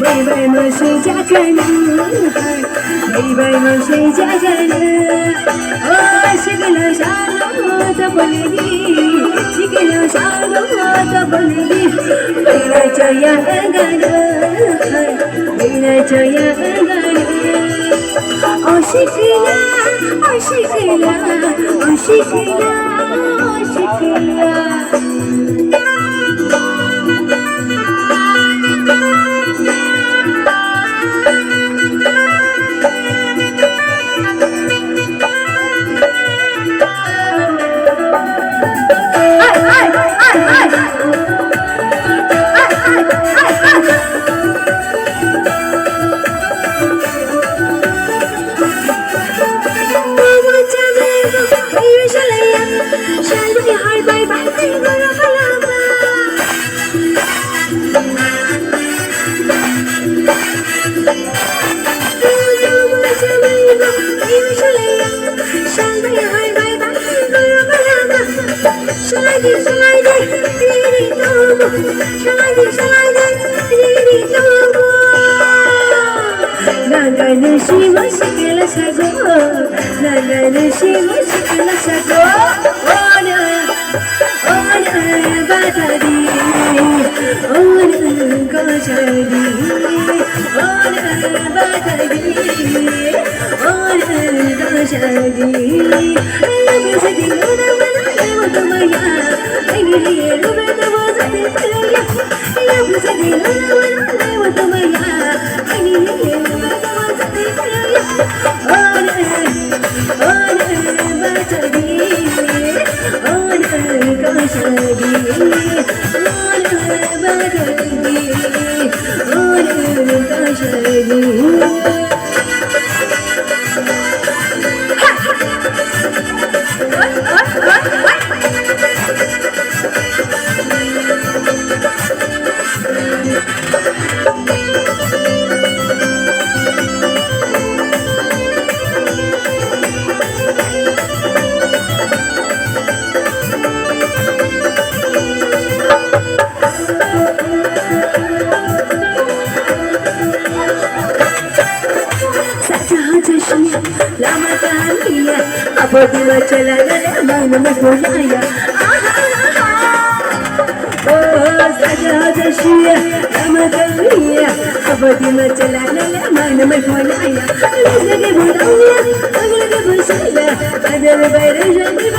妹妹们谁家着呢？妹妹们谁家着呢？哦，是个老小路的不离地，是个老小路的不离地。未来这样个人，未来这样个人。哦，是个呀，哦是个呀，哦是个呀，哦是个呀。나가는 심어 시끌러 사고 나가는 심어 시끌러 사고 오늘 바다리 오늘 거자리 오늘 바다리 오늘 거자리 알라면서 너나만 알아도 뭐야 아니리에 루베도 뭐자들 그래야 알라면서 너나만 알아도 뭐야 아니리에 루베도 뭐자들 그래야 오늘 바다리 오늘 거자리 오늘 바다리 오늘 거자리 أبدي ما تلالا ما مفهوم يا هذا الشيء ما تغني أبدي ما تلالا ما مفهوم يا لازم نقول أولياء أقول قبل سهلة هذا البير جنبي